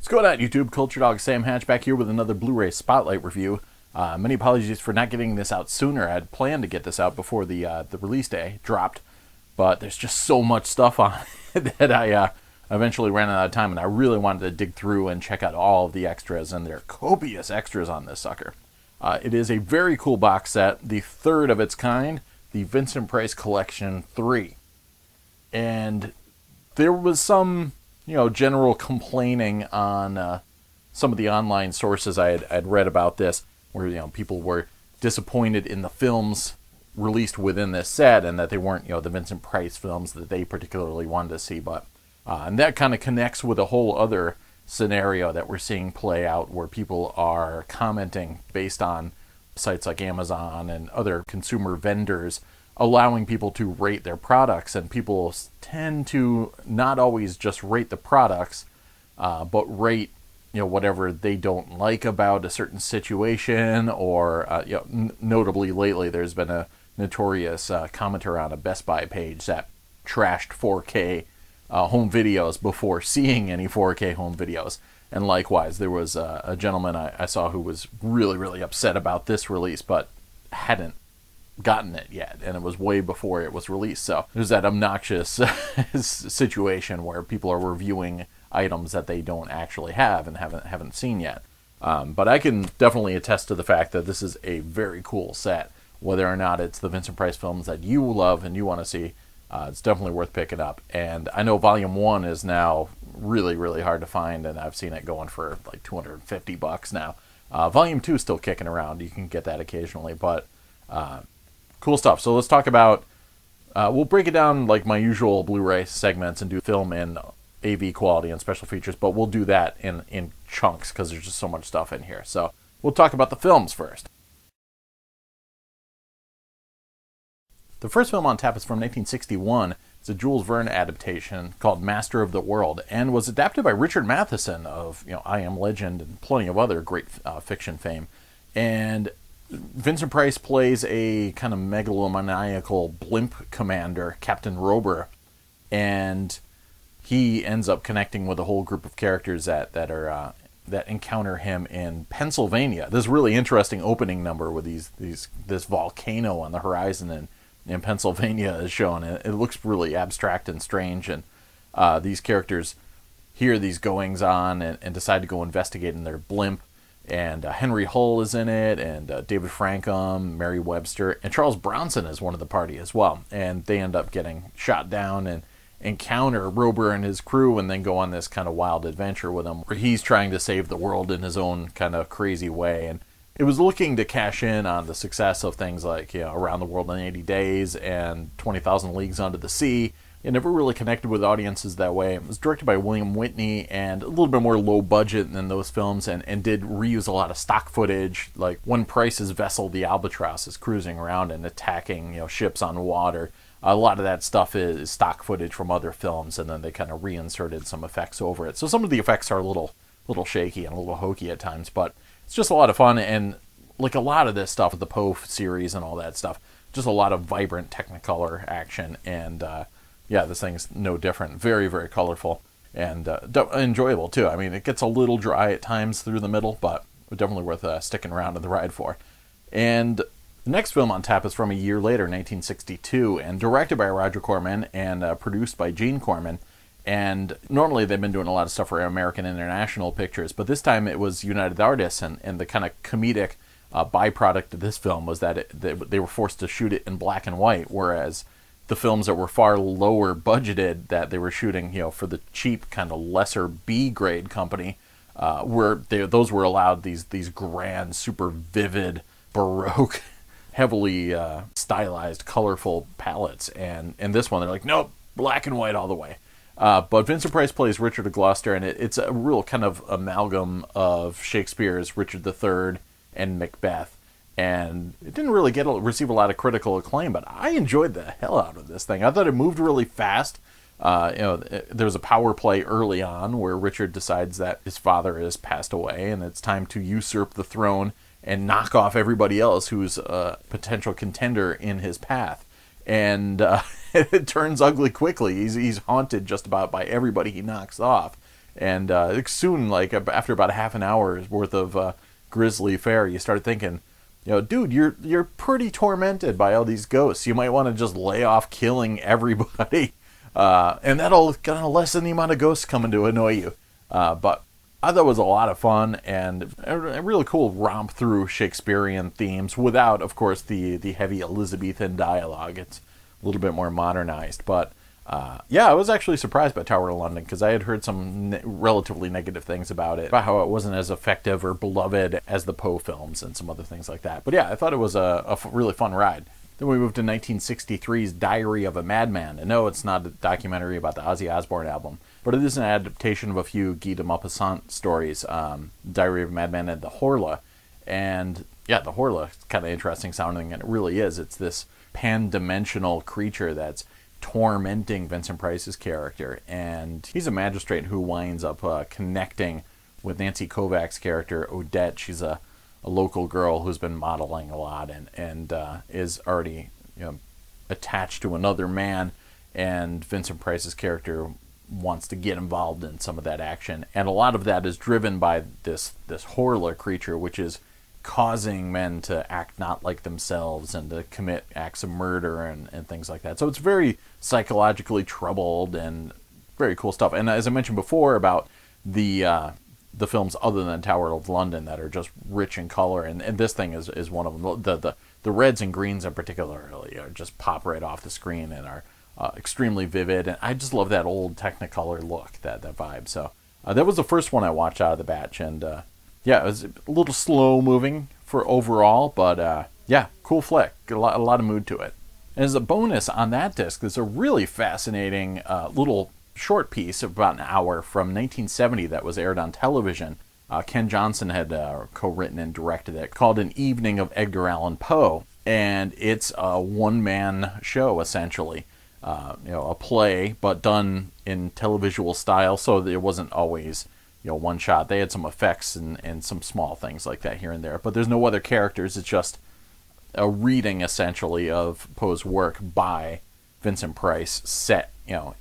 What's going on, YouTube? Culturedog Sam Hatch back here with another Blu-Ray Spotlight review. Many apologies for not getting this out sooner. I had planned to get this out before the release day dropped, but there's just so much stuff on it that I eventually ran out of time, and I really wanted to dig through and check out all of the extras, and there are copious extras on this sucker. It is a very cool box set, the third of its kind, the Vincent Price Collection III. And there was some general complaining on some of the online sources I'd read about this, where people were disappointed in the films released within this set, and that they weren't the Vincent Price films that they particularly wanted to see. But and that kind of connects with a whole other scenario that we're seeing play out, where people are commenting based on sites like Amazon and other consumer vendors, allowing people to rate their products, and people tend to not always just rate the products, but rate whatever they don't like about a certain situation, or notably lately there's been a notorious commenter on a Best Buy page that trashed 4K home videos before seeing any 4K home videos. And likewise, there was a gentleman I saw who was really upset about this release, but hadn't gotten it yet, and it was way before it was released. So there's that obnoxious situation where people are reviewing items that they don't actually have and haven't seen yet. But I can definitely attest to the fact that this is a very cool set. Whether or not it's the Vincent Price films that you love and you want to see, it's definitely worth picking up. And I know Volume 1 is now really hard to find, and I've seen it going for like $250 now. Volume 2 is still kicking around. You can get that occasionally, but cool stuff. So let's talk about, we'll break it down like my usual Blu-ray segments and do film and AV quality and special features, but we'll do that in chunks because there's just so much stuff in here. So we'll talk about the films first. The first film on tap is from 1961. It's a Jules Verne adaptation called Master of the World, and was adapted by Richard Matheson of I Am Legend and plenty of other great fiction fame. And Vincent Price plays a kind of megalomaniacal blimp commander, Captain Rober, and he ends up connecting with a whole group of characters that encounter him in Pennsylvania. This really interesting opening number with this volcano on the horizon in Pennsylvania is shown. It looks really abstract and strange, and these characters hear these goings on and decide to go investigate in their blimp. And Henry Hull is in it, and David Frankham, Mary Webster, and Charles Bronson is one of the party as well. And they end up getting shot down and encounter Rober and his crew, and then go on this kind of wild adventure with him, where he's trying to save the world in his own kind of crazy way. And it was looking to cash in on the success of things like Around the World in 80 Days and 20,000 Leagues Under the Sea. It never really connected with audiences that way. It was directed by William Whitney, and a little bit more low budget than those films, and did reuse a lot of stock footage, like when Price's vessel, the Albatross, is cruising around and attacking ships on water. A lot of that stuff is stock footage from other films, and then they kind of reinserted some effects over it. So some of the effects are a little shaky and a little hokey at times, but it's just a lot of fun. And like a lot of this stuff, the Poe series and all that stuff, just a lot of vibrant Technicolor action, and this thing's no different. Very colorful and enjoyable too. I mean, it gets a little dry at times through the middle, but definitely worth sticking around in the ride for. And the next film on tap is from a year later, 1962, and directed by Roger Corman and produced by Gene Corman. And normally they've been doing a lot of stuff for American International Pictures, but this time it was United Artists, and the kind of comedic byproduct of this film was that they were forced to shoot it in black and white, whereas the films that were far lower budgeted, that they were shooting for the cheap kind of lesser B-grade company, those were allowed these grand, super vivid, baroque, heavily stylized, colorful palettes. And in this one they're like, nope, black and white all the way. But Vincent Price plays Richard of Gloucester, and it's a real kind of amalgam of Shakespeare's Richard III and Macbeth. And it didn't really receive a lot of critical acclaim, but I enjoyed the hell out of this thing. I thought it moved really fast. There's a power play early on where Richard decides that his father has passed away, and it's time to usurp the throne and knock off everybody else who's a potential contender in his path. And it turns ugly quickly. He's haunted just about by everybody he knocks off. And soon, like after about a half an hour's worth of grisly fare, you start thinking, dude, you're pretty tormented by all these ghosts. You might want to just lay off killing everybody, and that'll kind of lessen the amount of ghosts coming to annoy you. But I thought it was a lot of fun and a really cool romp through Shakespearean themes without, of course, the heavy Elizabethan dialogue. It's a little bit more modernized. But I was actually surprised by Tower of London because I had heard some relatively negative things about it, about how it wasn't as effective or beloved as the Poe films and some other things like that. But yeah, I thought it was a really fun ride. Then we moved to 1963's Diary of a Madman. And no, it's not a documentary about the Ozzy Osbourne album, but it is an adaptation of a few Guy de Maupassant stories, Diary of a Madman and The Horla. And yeah, The Horla is kind of interesting sounding, and it really is. It's this pan-dimensional creature that's tormenting Vincent Price's character. And he's a magistrate who winds up connecting with Nancy Kovac's character, Odette. She's a local girl who's been modeling a lot and is already attached to another man, and Vincent Price's character wants to get involved in some of that action, and a lot of that is driven by this Horla creature, which is causing men to act not like themselves and to commit acts of murder and things like that. So it's very psychologically troubled and very cool stuff. And as I mentioned before about the films other than Tower of London that are just rich in color, and this thing is one of them. The reds and greens in particular are just pop right off the screen and are extremely vivid, and I just love that old Technicolor look, that vibe. So that was the first one I watched out of the batch, and it was a little slow moving for overall, but cool flick, a lot of mood to it. And as a bonus on that disc, there's a really fascinating little short piece of about an hour from 1970 that was aired on television. Ken Johnson had co-written and directed it, called An Evening of Edgar Allan Poe, and it's a one-man show essentially. A play, but done in televisual style, so it wasn't always one shot. They had some effects and some small things like that here and there, but there's no other characters. It's just a reading essentially of Poe's work by Vincent Price set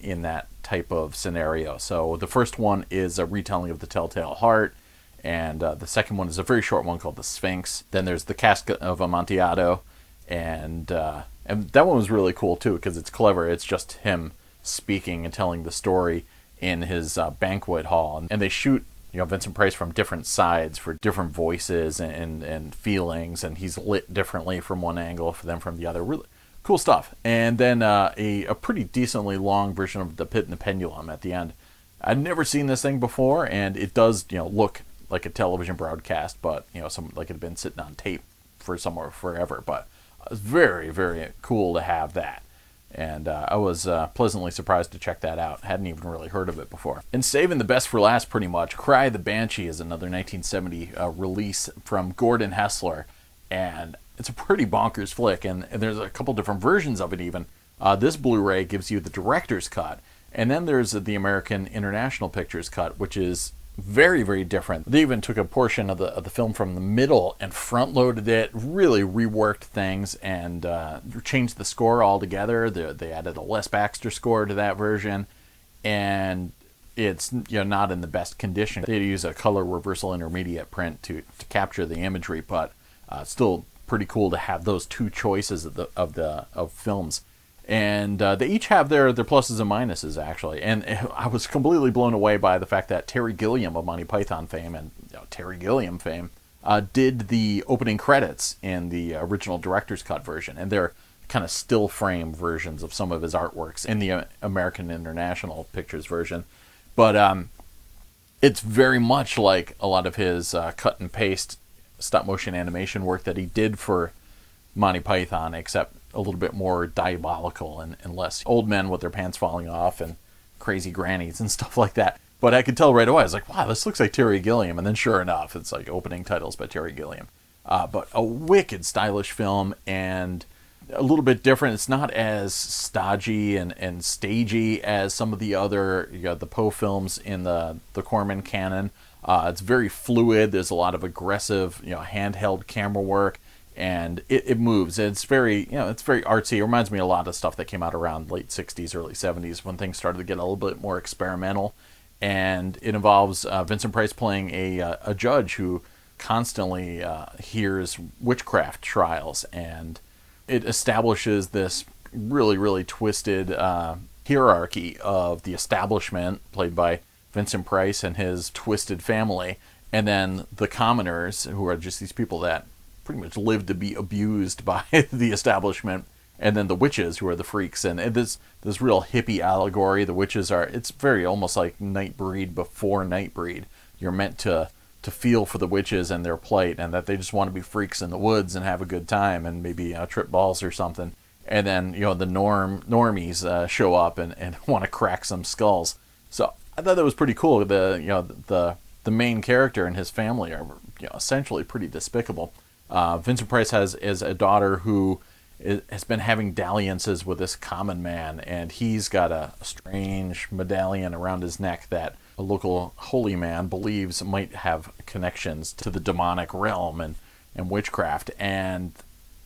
in that type of scenario. So the first one is a retelling of The Telltale Heart, and the second one is a very short one called The Sphinx. Then there's The Cask of Amontillado, and that one was really cool too because it's clever. It's just him speaking and telling the story in his banquet hall, and they shoot Vincent Price from different sides for different voices and feelings, and he's lit differently from one angle than from the other. Really cool stuff. And then a pretty decently long version of The Pit and the Pendulum at the end. I'd never seen this thing before, and it does look like a television broadcast, but some like it had been sitting on tape for somewhere forever. But it was very, very cool to have that. And I was pleasantly surprised to check that out. Hadn't even really heard of it before. And saving the best for last, pretty much, Cry the Banshee is another 1970 release from Gordon Hessler. And it's a pretty bonkers flick, and there's a couple different versions of it even. This Blu-ray gives you the director's cut, and then there's the American International Pictures cut, which is very, very different. They even took a portion of the film from the middle and front-loaded it, really reworked things, and changed the score altogether. They added a Les Baxter score to that version, and it's not in the best condition. They use a color reversal intermediate print to capture the imagery, but still pretty cool to have those two choices of films. And they each have their pluses and minuses, actually. And I was completely blown away by the fact that Terry Gilliam of Monty Python fame and Terry Gilliam fame did the opening credits in the original director's cut version. And they're kind of still frame versions of some of his artworks in the American International Pictures version. But it's very much like a lot of his cut and paste stop motion animation work that he did for Monty Python, except a little bit more diabolical and less old men with their pants falling off and crazy grannies and stuff like that. But I could tell right away, I was like, wow, this looks like Terry Gilliam. And then sure enough, it's like opening titles by Terry Gilliam. But a wicked stylish film and a little bit different. It's not as stodgy and stagey as some of the other, the Poe films in the Corman canon. It's very fluid. There's a lot of aggressive, handheld camera work. And it moves. It's very, it's very artsy. It reminds me a lot of stuff that came out around late 60s, early 70s when things started to get a little bit more experimental. and it involves Vincent Price playing a judge who constantly hears witchcraft trials, and it establishes this really twisted hierarchy of the establishment, played by Vincent Price and his twisted family, and then the commoners, who are just these people that pretty much live to be abused by the establishment, and then the witches, who are the freaks. And this real hippie allegory. The witches are, it's very almost like Nightbreed before Nightbreed. You're meant to feel for the witches and their plight, and that they just want to be freaks in the woods and have a good time and maybe trip balls or something. And then the normies show up and want to crack some skulls. So I thought that was pretty cool. The main character and his family are essentially pretty despicable. Vincent Price has a daughter who has been having dalliances with this common man, and he's got a strange medallion around his neck that a local holy man believes might have connections to the demonic realm and witchcraft. And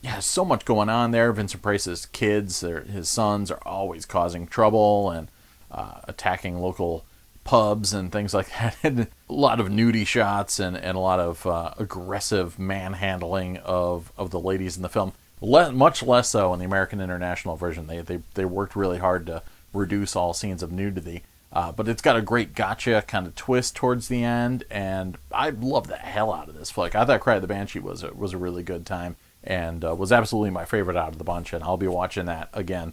yeah, so much going on there. Vincent Price's kids, his sons, are always causing trouble and attacking local pubs and things like that. And a lot of nudie shots and a lot of aggressive manhandling of the ladies in the film. Much less so in the American International version. They worked really hard to reduce all scenes of nudity. But it's got a great gotcha kind of twist towards the end, and I love the hell out of this flick. I thought Cry of the Banshee was a really good time, and was absolutely my favorite out of the bunch, and I'll be watching that again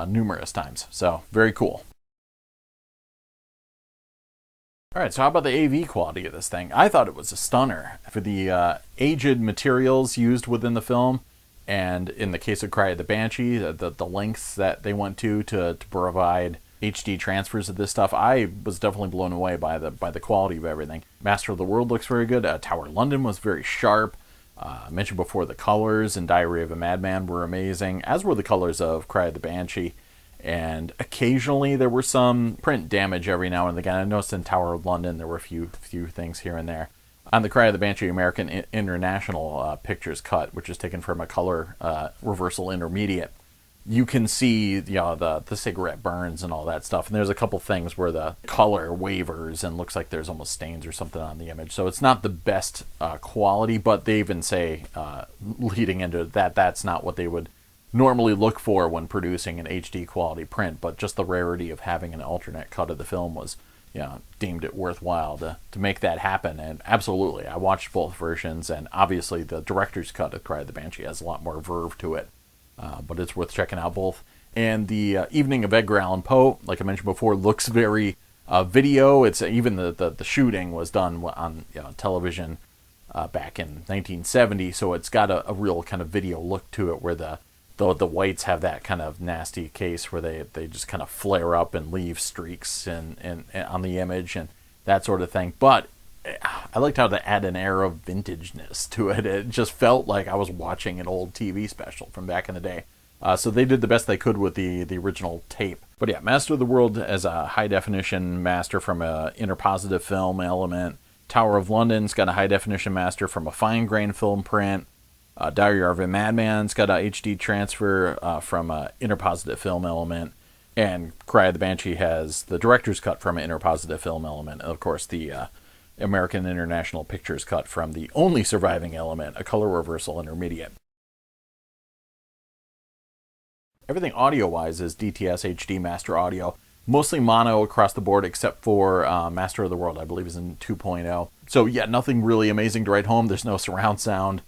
numerous times. So, very cool. Alright, so how about the AV quality of this thing? I thought it was a stunner. For the aged materials used within the film, and in the case of Cry of the Banshee, the lengths that they went to provide HD transfers of this stuff, I was definitely blown away by the quality of everything. Master of the World looks very good. Tower of London was very sharp. I mentioned before the colors in Diary of a Madman were amazing, as were the colors of Cry of the Banshee. And occasionally there were some print damage every now and again. I noticed in Tower of London there were a few things here and there. On the Cry of the Banshee American International Pictures cut, which is taken from a color reversal intermediate, you can see the cigarette burns and all that stuff. And there's a couple things where the color wavers and looks like there's almost stains or something on the image. So it's not the best quality, but they even say, leading into that's not what they would normally look for when producing an HD quality print. But just the rarity of having an alternate cut of the film was, deemed it worthwhile to make that happen. And absolutely, I watched both versions, and obviously the director's cut of Cry of the Banshee has a lot more verve to it. But it's worth checking out both. And the Evening of Edgar Allen Poe, like I mentioned before, looks very video. It's even the shooting was done on television back in 1970, so it's got a real kind of video look to it, where the whites have that kind of nasty case where they just kind of flare up and leave streaks and on the image and that sort of thing. But I liked how they add an air of vintageness to it. It just felt like I was watching an old TV special from back in the day. So they did the best they could with the original tape. But yeah, Master of the World as a high-definition master from a interpositive film element. Tower of London's got a high-definition master from a fine-grain film print. Diary of a Madman's got a HD transfer from a interpositive film element. And Cry of the Banshee has the director's cut from an interpositive film element. And of course, the American International Pictures cut from the only surviving element, a color reversal intermediate. Everything audio-wise is DTS HD Master Audio. Mostly mono across the board, except for Master of the World, I believe, is in 2.0. So yeah, nothing really amazing to write home. There's no surround sound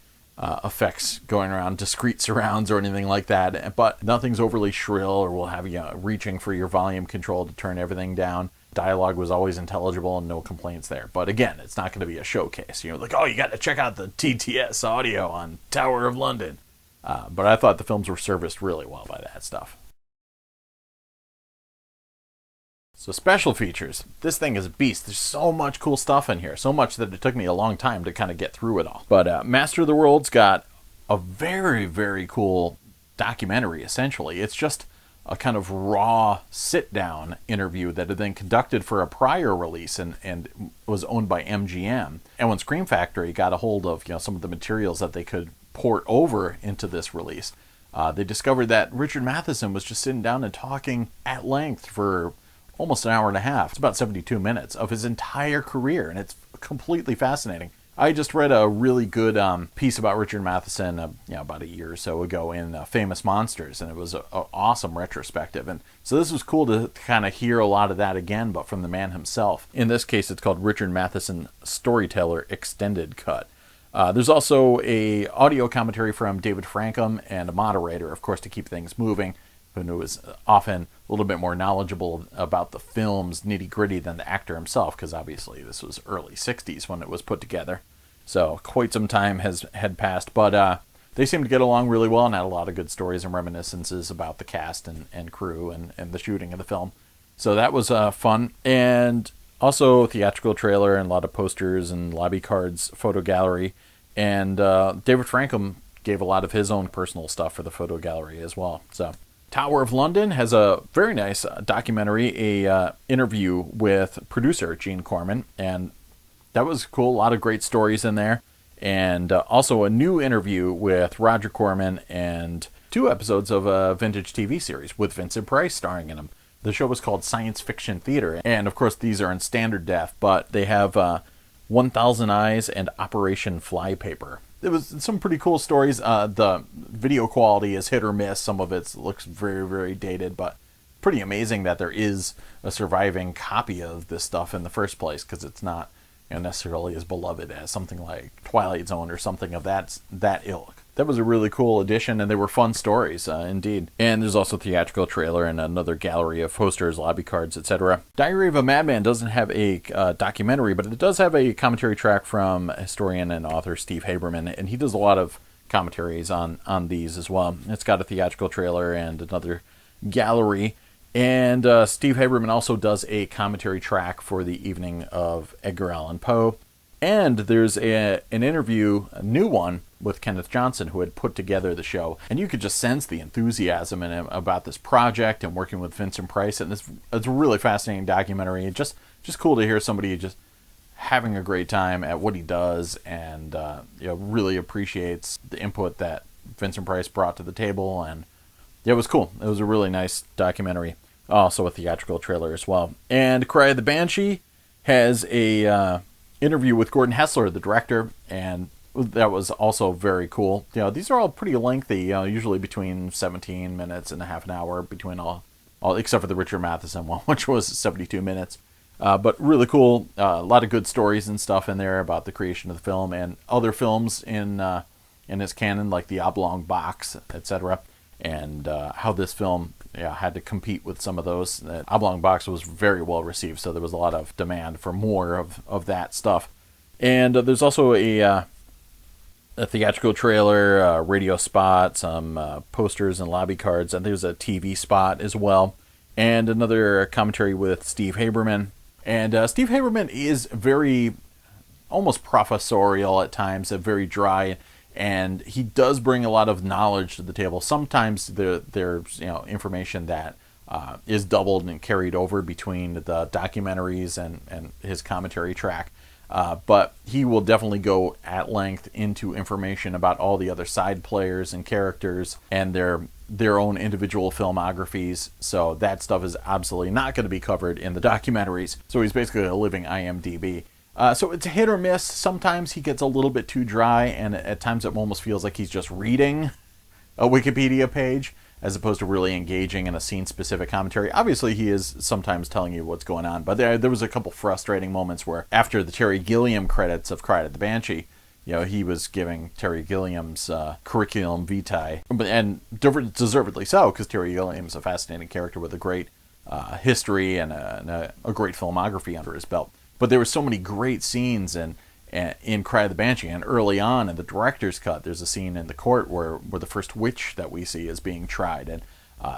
effects going around, discrete surrounds or anything like that. But nothing's overly shrill or will have you reaching for your volume control to turn everything down. Dialogue was always intelligible and no complaints there. But again, it's not going to be a showcase. Like, oh, you got to check out the TTS audio on Tower of London. But I thought the films were serviced really well by that stuff. So special features. This thing is a beast. There's so much cool stuff in here. So much that it took me a long time to kind of get through it all. But Master of the World's got a very, very cool documentary, essentially. It's just a kind of raw sit-down interview that had been conducted for a prior release and was owned by MGM. And when Scream Factory got a hold of some of the materials that they could port over into this release, they discovered that Richard Matheson was just sitting down and talking at length for almost an hour and a half. It's about 72 minutes of his entire career, and it's completely fascinating. I just read a really good piece about Richard Matheson about a year or so ago in Famous Monsters, and it was an awesome retrospective. And so this was cool to kind of hear a lot of that again, but from the man himself. In this case, it's called Richard Matheson Storyteller Extended Cut. There's also a audio commentary from David Frankham and a moderator, of course, to keep things moving, who was often a little bit more knowledgeable about the film's nitty-gritty than the actor himself, because obviously this was early 60s when it was put together. So quite some time had passed, but they seemed to get along really well and had a lot of good stories and reminiscences about the cast and crew and the shooting of the film. So that was fun. And also theatrical trailer and a lot of posters and lobby cards, photo gallery. And David Frankham gave a lot of his own personal stuff for the photo gallery as well. So Tower of London has a very nice documentary, a interview with producer Gene Corman, and that was cool. A lot of great stories in there. And also a new interview with Roger Corman and 2 episodes of a vintage TV series with Vincent Price starring in them. The show was called Science Fiction Theater. And of course, these are in standard def, but they have 1,000 Eyes and Operation Flypaper. It was some pretty cool stories. The video quality is hit or miss. Some of it looks very, very dated, but pretty amazing that there is a surviving copy of this stuff in the first place, because it's not necessarily as beloved as something like Twilight Zone or something of that ilk. That was a really cool addition, and they were fun stories, indeed. And there's also a theatrical trailer and another gallery of posters, lobby cards, etc. Diary of a Madman doesn't have a documentary, but it does have a commentary track from historian and author Steve Haberman, and he does a lot of commentaries on these as well. It's got a theatrical trailer and another gallery. And Steve Haberman also does a commentary track for the evening of Edgar Allan Poe. And there's an interview, a new one, with Kenneth Johnson, who had put together the show. And you could just sense the enthusiasm in him about this project and working with Vincent Price. And it's a really fascinating documentary. Just cool to hear somebody just having a great time at what he does, and really appreciates the input that Vincent Price brought to the table. And it was cool. It was a really nice documentary. Also a theatrical trailer as well. And Cry of the Banshee has a interview with Gordon Hessler, the director, and that was also very cool. These are all pretty lengthy, usually between 17 minutes and a half an hour between all except for the Richard Matheson one, which was 72 minutes. But really cool. A lot of good stories and stuff in there about the creation of the film and other films in his canon, like The Oblong Box, etc. And how this film had to compete with some of those. That Oblong Box was very well received, so there was a lot of demand for more of that stuff. And there's also a theatrical trailer, radio spot, some posters and lobby cards, and there's a TV spot as well. And another commentary with Steve Haberman. And Steve Haberman is very, almost professorial at times, very dry, and he does bring a lot of knowledge to the table. Sometimes there's information that is doubled and carried over between the documentaries and his commentary track. But he will definitely go at length into information about all the other side players and characters and their own individual filmographies. So that stuff is absolutely not going to be covered in the documentaries. So he's basically a living IMDb. So it's a hit or miss. Sometimes he gets a little bit too dry, and at times it almost feels like he's just reading a Wikipedia page as opposed to really engaging in a scene-specific commentary. Obviously, he is sometimes telling you what's going on, but there was a couple frustrating moments where after the Terry Gilliam credits of Cry of the Banshee, he was giving Terry Gilliam's curriculum vitae, and deservedly so, because Terry Gilliam's a fascinating character with a great history and a great filmography under his belt. But there were so many great scenes in Cry of the Banshee, and early on in the director's cut, there's a scene in the court where the first witch that we see is being tried, and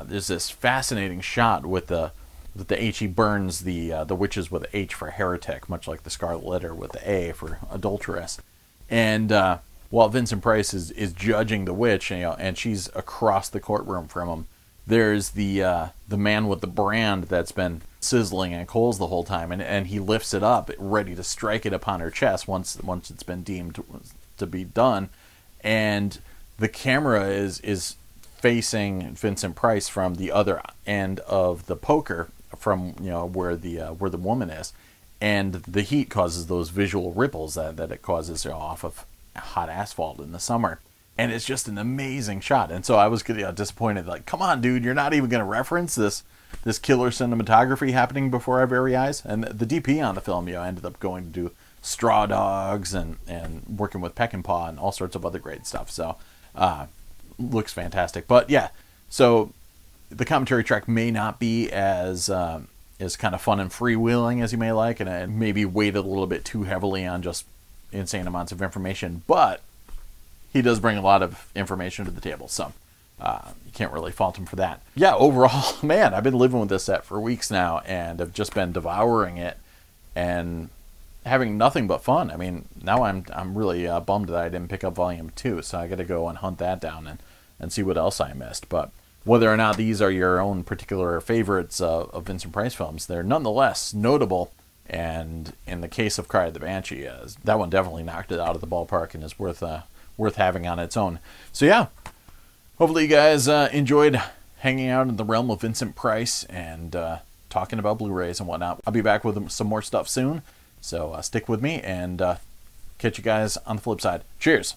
there's this fascinating shot with the H. He burns the witches with H for heretic, much like the Scarlet Letter with the A for adulteress. And while Vincent Price is judging the witch, and she's across the courtroom from him, there's the man with the brand that's been sizzling in coals the whole time, and he lifts it up, ready to strike it upon her chest once it's been deemed to be done, and the camera is facing Vincent Price from the other end of the poker from where the woman is, and the heat causes those visual ripples that it causes off of hot asphalt in the summer. And it's just an amazing shot. And so I was disappointed, like, come on, dude, you're not even going to reference this killer cinematography happening before our very eyes. And the DP on the film, ended up going to do Straw Dogs and working with Peckinpah and all sorts of other great stuff. So looks fantastic. But yeah, so the commentary track may not be as kind of fun and freewheeling as you may like, and it maybe weighted a little bit too heavily on just insane amounts of information, but he does bring a lot of information to the table, so you can't really fault him for that. Yeah, overall, man, I've been living with this set for weeks now, and have just been devouring it and having nothing but fun. I mean, now I'm really bummed that I didn't pick up Volume 2, so I got to go and hunt that down and see what else I missed. But whether or not these are your own particular favorites of Vincent Price films, they're nonetheless notable. And in the case of Cry of the Banshee, that one definitely knocked it out of the ballpark and is worth having on its own. So yeah, hopefully you guys enjoyed hanging out in the realm of Vincent Price and talking about Blu-rays and whatnot. I'll be back with some more stuff soon, so stick with me and catch you guys on the flip side. Cheers!